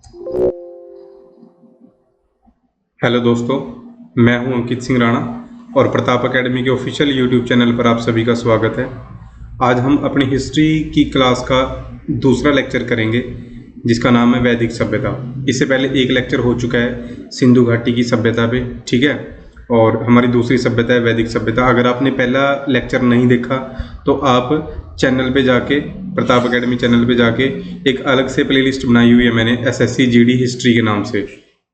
Hello दोस्तों, मैं हूं अंकित सिंह राणा और प्रताप एकेडमी के ऑफिशियल यूट्यूब चैनल पर आप सभी का स्वागत है। आज हम अपनी हिस्ट्री की क्लास का दूसरा लेक्चर करेंगे जिसका नाम है वैदिक सभ्यता। इससे पहले एक लेक्चर हो चुका है सिंधु घाटी की सभ्यता पे, ठीक है, और हमारी दूसरी सभ्यता है वैदिक सभ्यता। अगर आपने पहला लेक्चर नहीं देखा तो आप चैनल पे जाके, प्रताप एकेडमी चैनल पे जाके एक अलग से प्लेलिस्ट बनाई हुई है मैंने एसएससी जीडी हिस्ट्री के नाम से,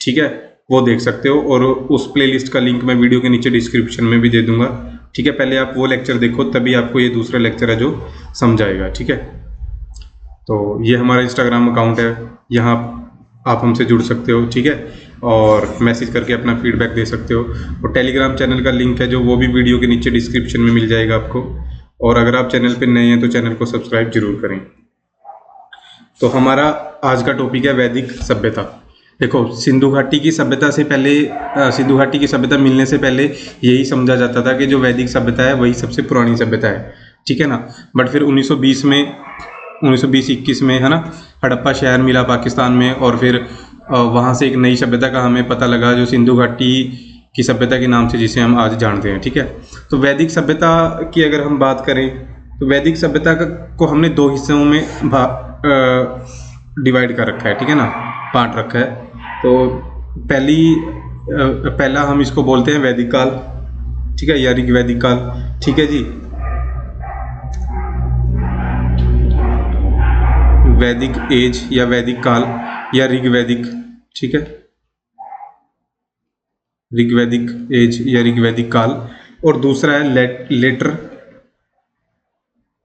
ठीक है, वो देख सकते हो। और उस प्लेलिस्ट का लिंक मैं वीडियो के नीचे डिस्क्रिप्शन में भी दे दूंगा, ठीक है। पहले आप वो लेक्चर देखो, तभी आपको ये दूसरा लेक्चर है जो समझ आएगा, ठीक है। तो ये हमारा इंस्टाग्राम अकाउंट है, यहाँ आप हमसे जुड़ सकते हो, ठीक है, और मैसेज करके अपना फीडबैक दे सकते हो। और टेलीग्राम चैनल का लिंक है जो, वो भी वीडियो के नीचे डिस्क्रिप्शन में मिल जाएगा आपको। और अगर आप चैनल पर नए हैं तो चैनल को सब्सक्राइब जरूर करें। तो हमारा आज का टॉपिक है वैदिक सभ्यता। देखो, सिंधु घाटी की सभ्यता से पहले, सिंधु घाटी की सभ्यता मिलने से पहले यही समझा जाता था कि जो वैदिक सभ्यता है वही सबसे पुरानी सभ्यता है, ठीक है ना। बट फिर 1920-21 में, है ना, हड़प्पा शहर मिला पाकिस्तान में, और फिर वहाँ से एक नई सभ्यता का हमें पता लगा जो सिंधु घाटी की सभ्यता के नाम से, जिसे हम आज जानते हैं, ठीक है। तो वैदिक सभ्यता की अगर हम बात करें तो वैदिक सभ्यता को हमने दो हिस्सों में डिवाइड कर रखा है, ठीक है ना, बांट रखा है। तो पहला हम इसको बोलते हैं वैदिक काल, ठीक है, या ऋग्वैदिक काल, ठीक है जी। वैदिक एज या वैदिक काल या ऋग्वैदिक, ठीक है, ऋग्वैदिक एज या ऋग्वैदिक काल। और दूसरा है लेटर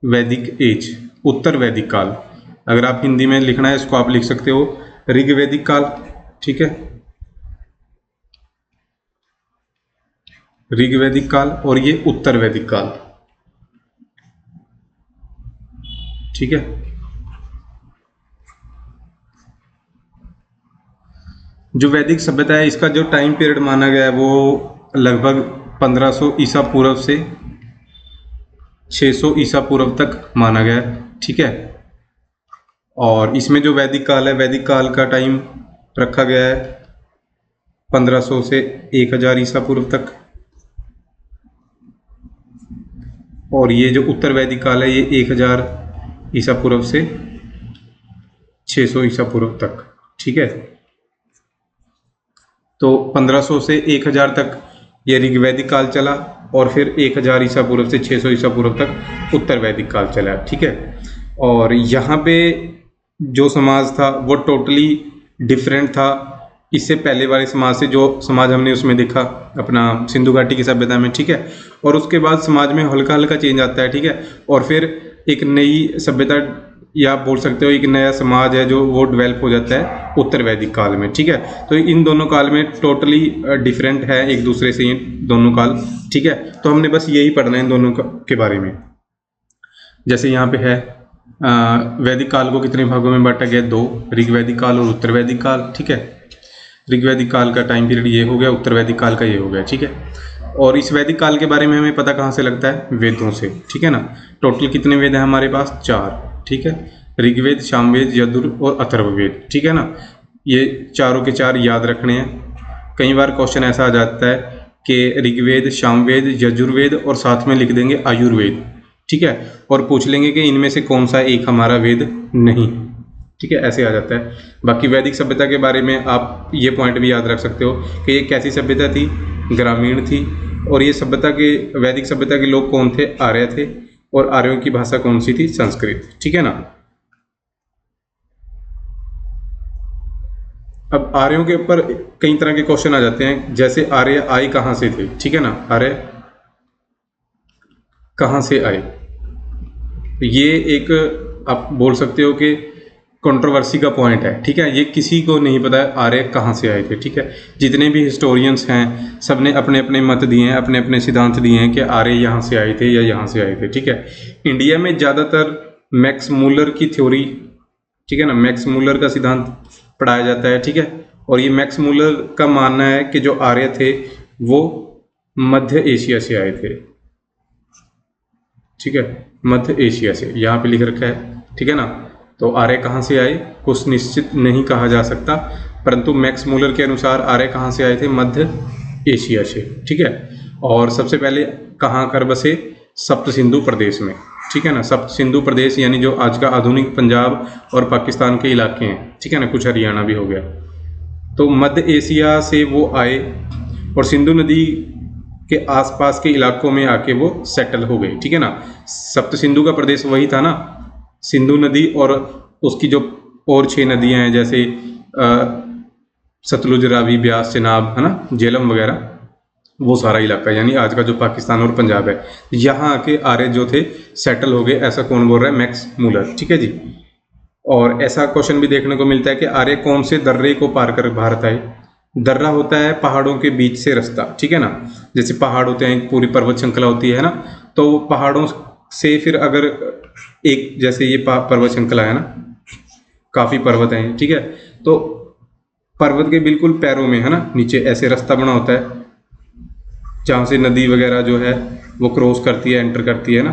वैदिक एज, उत्तर वैदिक काल। अगर आप हिंदी में लिखना है इसको आप लिख सकते हो ऋग्वैदिक काल, ठीक है, ऋग्वैदिक काल, और ये उत्तर वैदिक काल, ठीक है। जो वैदिक सभ्यता है इसका जो टाइम पीरियड माना गया है वो लगभग 1500 ईसा पूर्व से 600 ईसा पूर्व तक माना गया है, ठीक है। और इसमें जो वैदिक काल है, वैदिक काल का टाइम रखा गया है 1500 से 1000 ईसा पूर्व तक। और ये जो उत्तर वैदिक काल है ये 1000 ईसा पूर्व से 600 ईसा पूर्व तक, ठीक है। तो 1500 से 1000 तक ये ऋग्वैदिक काल चला, और फिर 1000 ईसा पूर्व से 600 ईसा पूर्व तक उत्तर वैदिक काल चला, ठीक है। और यहाँ पे जो समाज था वो टोटली डिफरेंट था इससे पहले वाले समाज से, जो समाज हमने उसमें देखा अपना सिंधु घाटी की सभ्यता में, ठीक है। और उसके बाद समाज में हल्का हल्का चेंज आता है, ठीक है। और फिर एक नई सभ्यता, या आप बोल सकते हो एक नया समाज है जो वो डेवलप हो जाता है उत्तर वैदिक काल में, ठीक है। तो इन दोनों काल में टोटली डिफरेंट है एक दूसरे से ये दोनों काल, ठीक है। तो हमने बस यही पढ़ना है इन दोनों के बारे में। जैसे यहाँ पे है वैदिक काल को कितने भागों में बांटा गया, 2, ऋग्वैदिक काल और उत्तर वैदिक काल, ठीक है। ऋग्वैदिक काल का टाइम पीरियड ये हो गया, उत्तर वैदिक काल का ये हो गया, ठीक है। और इस वैदिक काल के बारे में हमें पता कहाँ से लगता है, वेदों से, ठीक है ना। टोटल कितने वेद हैं हमारे पास, 4, ठीक है, ऋग्वेद, सामवेद, यजुर और अथर्ववेद, ठीक है ना। ये चारों के चार याद रखने हैं। कई बार क्वेश्चन ऐसा आ जाता है कि ऋग्वेद, सामवेद, यजुर्वेद और साथ में लिख देंगे आयुर्वेद, ठीक है, और पूछ लेंगे कि इनमें से कौन सा एक हमारा वेद नहीं, ठीक है, ऐसे आ जाता है। बाकी वैदिक सभ्यता के बारे में आप ये पॉइंट भी याद रख सकते हो कि ये कैसी सभ्यता थी, ग्रामीण थी। और ये सभ्यता के, वैदिक सभ्यता के लोग कौन थे, आर्य थे, और आर्यों की भाषा कौन सी थी, संस्कृत, ठीक है ना। अब आर्यों के ऊपर कई तरह के क्वेश्चन आ जाते हैं, जैसे आर्य आए कहाँ से थे, ठीक है ना, आर्य कहाँ से आए। ये एक आप बोल सकते हो कि कंट्रोवर्सी का पॉइंट है, ठीक है। ये किसी को नहीं पता है आर्य कहाँ से आए थे, ठीक है। जितने भी हिस्टोरियंस हैं सब ने अपने अपने मत दिए हैं, अपने अपने सिद्धांत दिए हैं कि आर्य यहाँ से आए थे या यहाँ से आए थे, ठीक है। इंडिया में ज़्यादातर मैक्स मूलर की थ्योरी, ठीक है ना, मैक्स मूलर का सिद्धांत पढ़ाया जाता है, ठीक है। और ये मैक्स मूलर का मानना है कि जो आर्य थे वो मध्य एशिया से आए थे, ठीक है, मध्य एशिया से, यहाँ पे लिख रखा है, ठीक है ना। तो आर्य कहाँ से आए कुछ निश्चित नहीं कहा जा सकता, परंतु मैक्स मूलर के अनुसार आर्य कहाँ से आए थे, मध्य एशिया से, ठीक है। और सबसे पहले कहाँ कर बसे, सप्त सिंधु प्रदेश में, ठीक है ना। सप्त सिंधु प्रदेश यानी जो आज का आधुनिक पंजाब और पाकिस्तान के इलाके हैं, ठीक है ना, कुछ हरियाणा भी हो गया। तो मध्य एशिया से वो आए और सिंधु नदी के आसपास के इलाकों में आके वो सेटल हो गए, ठीक है ना। सप्त सिंधु का प्रदेश वही था ना, सिंधु नदी और उसकी जो और 6 नदियां हैं, जैसे सतलुज, रावी, ब्यास, चेनाब, है ना, झेलम वगैरह, वो सारा इलाका यानी आज का जो पाकिस्तान और पंजाब है, यहाँ आके आर्य जो थे सेटल हो गए। ऐसा कौन बोल रहा है, मैक्स मूलर, ठीक है जी। और ऐसा क्वेश्चन भी देखने को मिलता है कि आर्य कौन से दर्रे को पार कर भारत आए। दर्रा होता है पहाड़ों के बीच से रास्ता, ठीक है ना। जैसे पहाड़ होते हैं, पूरी पर्वत श्रृंखला होती है ना, तो पहाड़ों से फिर अगर एक, जैसे ये पर्वत श्रृंखला है ना, काफ़ी पर्वत हैं, ठीक है, तो पर्वत के बिल्कुल पैरों में, है ना, नीचे ऐसे रास्ता बना होता है जहाँ से नदी वगैरह जो है वो क्रॉस करती है, एंटर करती है ना,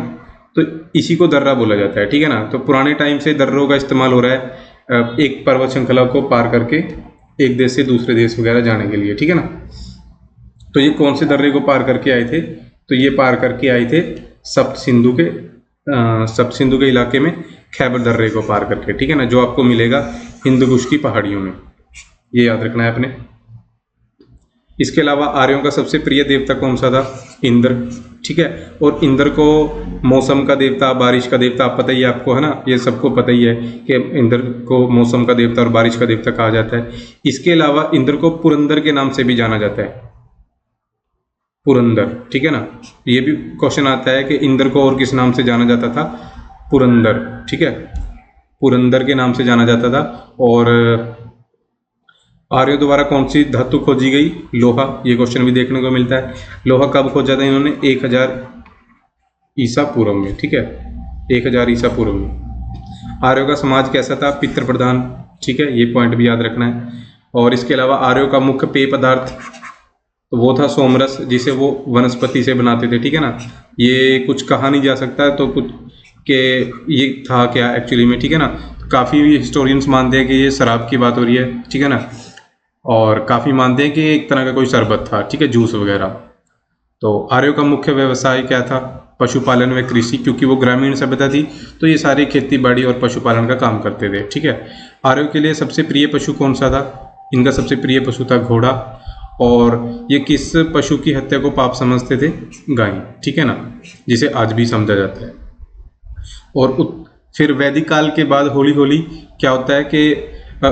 तो इसी को दर्रा बोला जाता है, ठीक है ना। तो पुराने टाइम से दर्रों का इस्तेमाल हो रहा है एक पर्वत श्रृंखला को पार करके एक देश से दूसरे देश वगैरह जाने के लिए, ठीक है ना। तो ये कौन से दर्रे को पार करके आए थे, तो ये पार करके आए थे सप्त सिंधु के इलाके में खैबर दर्रे को पार करके, ठीक है ना, जो आपको मिलेगा हिंदू कुश की पहाड़ियों में, ये याद रखना है आपने। इसके अलावा आर्यों का सबसे प्रिय देवता कौन सा था, इंद्र, ठीक है। और इंद्र को मौसम का देवता, बारिश का देवता पता ही है आपको, है ना, ये सबको पता ही है कि इंद्र को मौसम का देवता और बारिश का देवता कहा जाता है। इसके अलावा इंद्र को पुरंदर के नाम से भी जाना जाता है, पुरंदर, ठीक है ना। ये भी क्वेश्चन आता है कि इंद्र को और किस नाम से जाना जाता था, पुरंदर, ठीक है, पुरंदर के नाम से जाना जाता था। और आर्यों द्वारा कौन सी धातु खोजी गई, लोहा, ये क्वेश्चन भी देखने को मिलता है। लोहा कब खोजा था इन्होंने, 1000 ईसा पूर्व में, ठीक है, 1000 ईसा पूर्व में। आर्यों का समाज कैसा था, पितृ प्रधान, ठीक है, ये पॉइंट भी याद रखना है। और इसके अलावा आर्यों का मुख्य पेय पदार्थ तो वो था सोमरस, जिसे वो वनस्पति से बनाते थे, ठीक है ना। ये कुछ कहा नहीं जा सकता तो कुछ के ये था क्या एक्चुअली में, ठीक है ना। काफ़ी हिस्टोरियंस मानते हैं कि ये शराब की बात हो रही है, ठीक है ना, और काफ़ी मानते हैं कि एक तरह का कोई शरबत था, ठीक है, जूस वगैरह। तो आर्यों का मुख्य व्यवसाय क्या था, पशुपालन व कृषि, क्योंकि वो ग्रामीण सभ्यता थी तो ये सारे खेती बाड़ी और पशुपालन का काम करते थे, ठीक है। आर्यों के लिए सबसे प्रिय पशु कौन सा था, इनका सबसे प्रिय पशु था घोड़ा। और ये किस पशु की हत्या को पाप समझते थे, गाय, ठीक है ना, जिसे आज भी समझा जाता है। और फिर वैदिक काल के बाद हौली हौली क्या होता है कि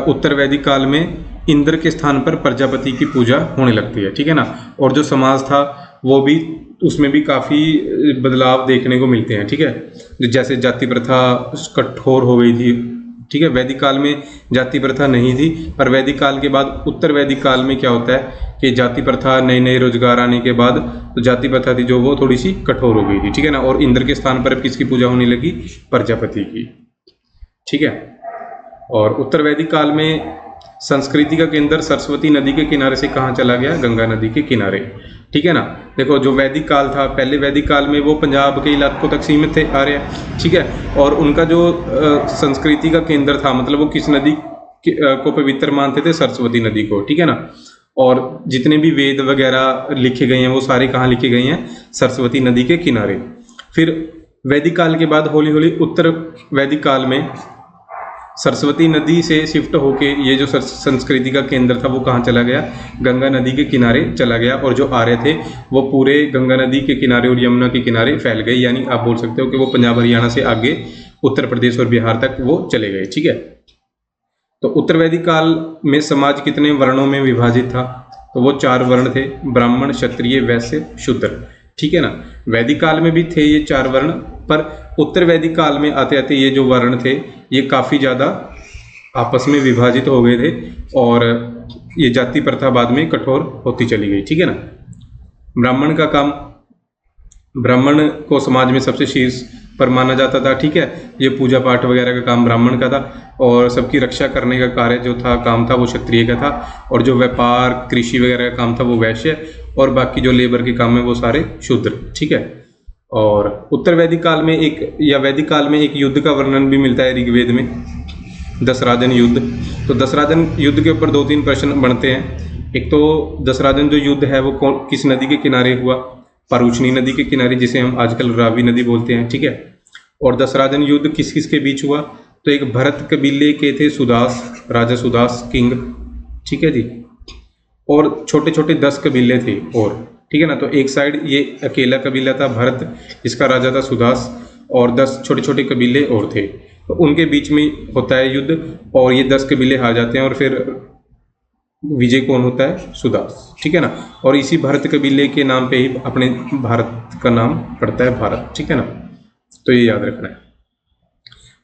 उत्तर वैदिक काल में इंद्र के स्थान पर प्रजापति की पूजा होने लगती है, ठीक है ना। और जो समाज था वो भी, उसमें भी काफ़ी बदलाव देखने को मिलते हैं, ठीक है। जैसे जाति प्रथा कठोर हो गई थी, ठीक है, वैदिक काल में जाति प्रथा नहीं थी, पर वैदिक काल के बाद उत्तर वैदिक काल में क्या होता है कि जाति प्रथा, नए नए रोजगार आने के बाद तो जाति प्रथा थी जो वो थोड़ी सी कठोर हो गई थी, ठीक है ना। और इंद्र के स्थान पर किसकी पूजा होने लगी, प्रजापति की, ठीक है। और उत्तर वैदिक काल में संस्कृति का केंद्र सरस्वती नदी के किनारे से कहाँ चला गया, गंगा नदी के किनारे, ठीक है ना। देखो जो वैदिक काल था, पहले वैदिक काल में वो पंजाब के इलाकों तक सीमित थे आर्य, ठीक है। और उनका जो संस्कृति का केंद्र था, मतलब वो किस नदी को पवित्र मानते थे, सरस्वती नदी को, ठीक है ना। और जितने भी वेद वगैरह लिखे गए हैं वो सारे कहाँ लिखे गए हैं, सरस्वती नदी के किनारे। फिर वैदिक काल के बाद हौली हौली उत्तर वैदिक काल में सरस्वती नदी से शिफ्ट होके ये जो संस्कृति का केंद्र था वो कहाँ चला गया, गंगा नदी के किनारे चला गया। और जो आर्य थे वो पूरे गंगा नदी के किनारे और यमुना के किनारे फैल गए, यानी आप बोल सकते हो कि वो पंजाब हरियाणा से आगे उत्तर प्रदेश और बिहार तक वो चले गए, ठीक है। तो उत्तर वैदिक काल में समाज कितने वर्णों में विभाजित था, तो वो 4 वर्ण थे, ब्राह्मण, क्षत्रिय, वैश्य, शूद्र, ठीक है ना। वैदिक काल में भी थे ये 4 वर्ण, पर उत्तर वैदिक काल में आते आते ये जो वर्ण थे ये काफ़ी ज़्यादा आपस में विभाजित हो गए थे और ये जाति प्रथा बाद में कठोर होती चली गई, ठीक है ना। ब्राह्मण का काम, ब्राह्मण को समाज में सबसे शीर्ष पर माना जाता था, ठीक है। ये पूजा पाठ वगैरह का काम ब्राह्मण का था और सबकी रक्षा करने का कार्य जो था, काम था, वो क्षत्रिय का था। और जो व्यापार, कृषि वगैरह का काम था वो वैश्य, और बाकी जो लेबर के काम है वो सारे शूद्र, ठीक है। और उत्तर वैदिक काल में एक, या वैदिक काल में एक युद्ध का वर्णन भी मिलता है ऋग्वेद में, दसराजन युद्ध। तो दसराजन युद्ध के ऊपर 2-3 प्रश्न बनते हैं। एक तो दसराजन जो युद्ध है वो किस नदी के किनारे हुआ? परूचनी नदी के किनारे, जिसे हम आजकल रावी नदी बोलते हैं, ठीक है। और दसराजन युद्ध किस किस के बीच हुआ? तो एक भरत कबीले के थे सुदास, राजा सुदास किंग, ठीक है जी, और छोटे छोटे 10 कबीले थे और, ठीक है ना। तो एक साइड ये अकेला कबीला था भरत, इसका राजा था सुदास, और 10 छोटे छोटे कबीले और थे। तो उनके बीच में होता है युद्ध और ये 10 कबीले हार जाते हैं और फिर विजय कौन होता है? सुदास, ठीक है ना। और इसी भरत कबीले के नाम पे ही अपने भारत का नाम पड़ता है भारत, ठीक है ना। तो ये याद रखना है।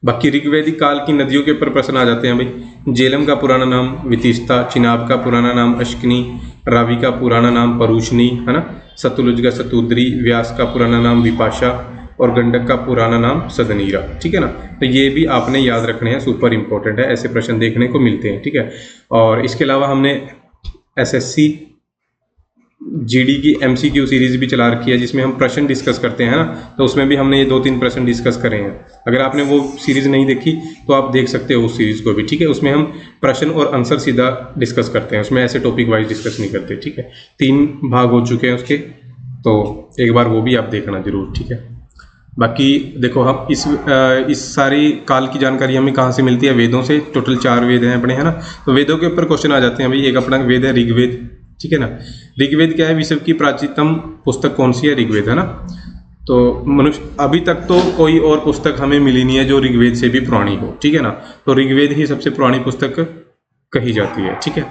बाकी ऋग्वैदिक काल की नदियों के ऊपर प्रश्न आ जाते हैं भाई। झेलम का पुराना नाम वितिस्ता, चिनाब का पुराना नाम अश्किनी, रावी का पुराना नाम परूशनी, है ना, सतलुज का सतुद्री, व्यास का पुराना नाम विपाशा और गंडक का पुराना नाम सदनीरा, ठीक है ना। तो ये भी आपने याद रखने हैं, सुपर इंपॉर्टेंट है, ऐसे प्रश्न देखने को मिलते हैं, ठीक है। और इसके अलावा हमने एसएससी जीडी की एमसीक्यू सीरीज भी चला रखी है जिसमें हम प्रश्न डिस्कस करते हैं ना, तो उसमें भी हमने ये 2-3 प्रश्न डिस्कस करे हैं। अगर आपने वो सीरीज नहीं देखी तो आप देख सकते हो उस सीरीज को भी, ठीक है। उसमें हम प्रश्न और आंसर सीधा डिस्कस करते हैं, उसमें ऐसे टॉपिक वाइज डिस्कस नहीं करते, ठीक है। 3 भाग हो चुके हैं उसके, तो एक बार वो भी आप देखना जरूर, ठीक है। बाकी देखो, हम इस सारी काल की जानकारी हमें कहाँ से मिलती है? वेदों से। टोटल 4 वेद हैं अपने, है ना। तो वेदों के ऊपर क्वेश्चन आ जाते हैं भाई। एक अपना वेद है ऋग्वेद, ठीक है ना। ऋग्वेद क्या है? विश्व की प्राचीनतम पुस्तक कौन सी है? ऋग्वेद, है ना। तो मनुष्य अभी तक तो कोई और पुस्तक हमें मिली नहीं है जो ऋग्वेद से भी पुरानी हो, ठीक है ना। तो ऋग्वेद ही सबसे पुरानी पुस्तक कही जाती है, ठीक है।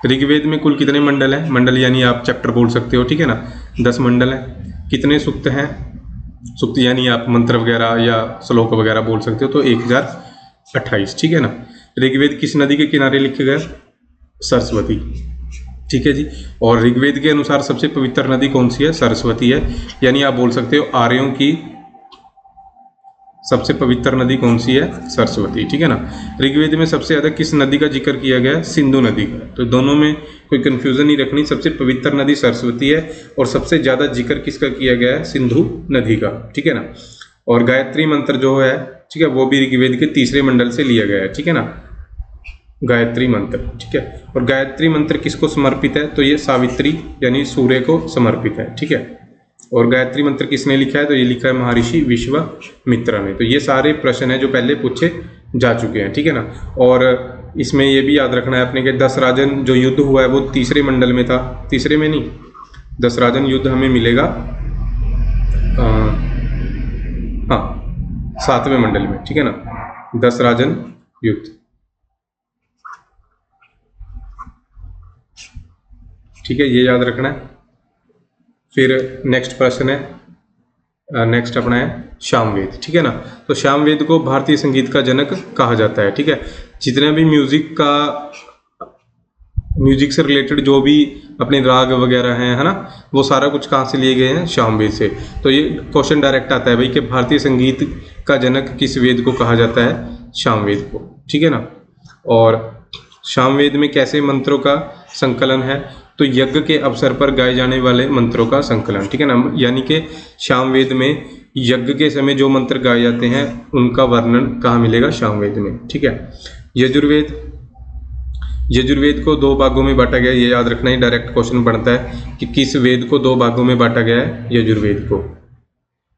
ऋग्वेद में कुल कितने मंडल हैं? मंडल यानी आप चैप्टर बोल सकते हो, ठीक है ना। 10 मंडल हैं। कितने सूक्त हैं? सूक्त यानी आप मंत्र वगैरह या श्लोक वगैरह बोल सकते हो, तो 1028, ठीक है ना। ऋग्वेद किस नदी के किनारे लिखे गए? सरस्वती, ठीक है जी। और ऋग्वेद के अनुसार सबसे पवित्र नदी कौन सी है? सरस्वती है। यानी आप बोल सकते हो आर्यों की सबसे पवित्र नदी कौन सी है? सरस्वती, ठीक है ना। ऋग्वेद में सबसे ज्यादा किस नदी का जिक्र किया गया है? सिंधु नदी का। तो दोनों में कोई कंफ्यूजन नहीं रखनी, सबसे पवित्र नदी सरस्वती है और सबसे ज्यादा जिक्र किसका किया गया है? सिंधु नदी का, ठीक है ना। और गायत्री मंत्र जो है, ठीक है, वो भी ऋग्वेद के 3रे मंडल से लिया गया है, ठीक है ना, गायत्री मंत्र, ठीक है। और गायत्री मंत्र किसको समर्पित है? तो ये सावित्री यानी सूर्य को समर्पित है, ठीक है। और गायत्री मंत्र किसने लिखा है? तो ये लिखा है महर्षि विश्वामित्र ने। तो ये सारे प्रश्न हैं जो पहले पूछे जा चुके हैं, ठीक है ना। और इसमें ये भी याद रखना है अपने के दसराजन जो युद्ध हुआ है वो 3रे मंडल में था, 3रे में नहीं, दसराजन युद्ध हमें मिलेगा हाँ 7वें मंडल में, ठीक है ना, दसराजन युद्ध, ठीक है, ये याद रखना है। फिर नेक्स्ट प्रश्न है, नेक्स्ट अपना है सामवेद, ठीक है ना। तो सामवेद को भारतीय संगीत का जनक कहा जाता है, ठीक है। जितने भी म्यूजिक से रिलेटेड जो भी अपने राग वगैरह हैं, है ना, वो सारा कुछ कहाँ से लिए गए हैं? सामवेद से। तो ये क्वेश्चन डायरेक्ट आता है भाई कि भारतीय संगीत का जनक किस वेद को कहा जाता है? सामवेद को, ठीक है ना। और सामवेद में कैसे मंत्रों का संकलन है? तो यज्ञ के अवसर पर गाए जाने वाले मंत्रों का संकलन, ठीक है ना। यानी कि सामवेद में यज्ञ के समय जो मंत्र गाए जाते हैं उनका वर्णन कहाँ मिलेगा? सामवेद में, ठीक है। यजुर्वेद को 2 भागों में बांटा गया, ये याद रखना ही डायरेक्ट क्वेश्चन बनता है कि किस वेद को 2 भागों में बांटा गया है? यजुर्वेद को।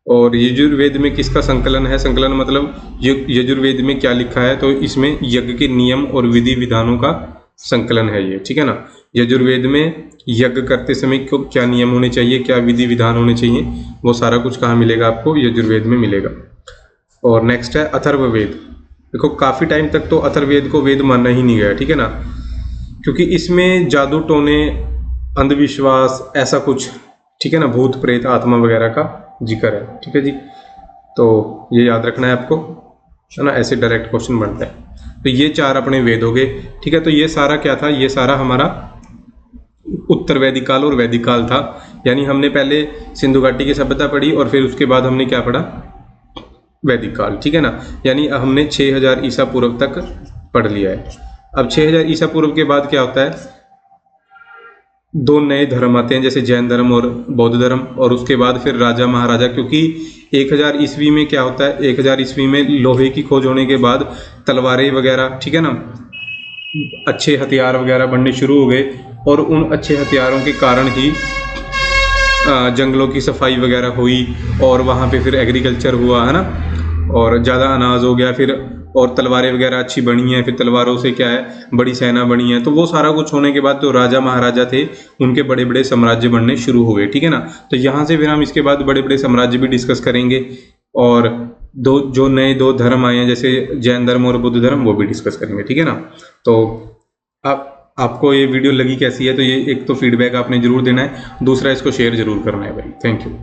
और यजुर्वेद में किसका संकलन है? संकलन मतलब यजुर्वेद में क्या लिखा है? तो इसमें यज्ञ के नियम और विधि विधानों का संकलन है ये, ठीक है ना। यजुर्वेद में यज्ञ करते समय को क्या नियम होने चाहिए, क्या विधि विधान होने चाहिए, वो सारा कुछ कहाँ मिलेगा आपको? यजुर्वेद में मिलेगा। और नेक्स्ट है अथर्ववेद। देखो काफ़ी टाइम तक तो अथर्ववेद को वेद माना ही नहीं गया, ठीक है ना, क्योंकि इसमें जादू टोने, अंधविश्वास, ऐसा कुछ, ठीक है ना, भूत प्रेत आत्मा वगैरह का जिक्र है, ठीक है जी। तो ये याद रखना है आपको, है ना, ऐसे डायरेक्ट क्वेश्चन बनता है। तो ये 4 अपने वेद हो गए, ठीक है। तो ये सारा क्या था? ये सारा हमारा उत्तर वैदिक काल और वैदिक काल था। यानी हमने पहले सिंधु घाटी की सभ्यता पढ़ी और फिर उसके बाद हमने क्या पढ़ा? वैदिक काल, ठीक है ना। यानी हमने 6000 ईसा पूर्व तक पढ़ लिया है। अब 6000 ईसा पूर्व के बाद क्या होता है? दो नए धर्म आते हैं जैसे जैन धर्म और बौद्ध धर्म, और उसके बाद फिर राजा महाराजा, क्योंकि 1000 ईस्वी में क्या होता है, 1000 ईस्वी में लोहे की खोज होने के बाद तलवारें वगैरह, ठीक है ना, अच्छे हथियार वगैरह बनने शुरू हो गए, और उन अच्छे हथियारों के कारण ही जंगलों की सफाई वगैरह हुई, और वहाँ पे फिर एग्रीकल्चर हुआ, है ना, और ज़्यादा अनाज हो गया फिर, और तलवारें वगैरह अच्छी बनी हैं, फिर तलवारों से क्या है बड़ी सेना बनी है। तो वो सारा कुछ होने के बाद जो राजा महाराजा थे उनके बड़े बड़े साम्राज्य बनने शुरू हो गए, ठीक है ना। तो यहाँ से फिर हम इसके बाद बड़े बड़े साम्राज्य भी डिस्कस करेंगे, और जो नए दो धर्म आए हैं जैसे जैन धर्म और बुद्ध धर्म, वो भी डिस्कस करेंगे, ठीक है ना। तो आपको ये वीडियो लगी कैसी है, तो ये एक तो फीडबैक आपने जरूर देना है, दूसरा इसको शेयर जरूर करना है भाई। Thank you.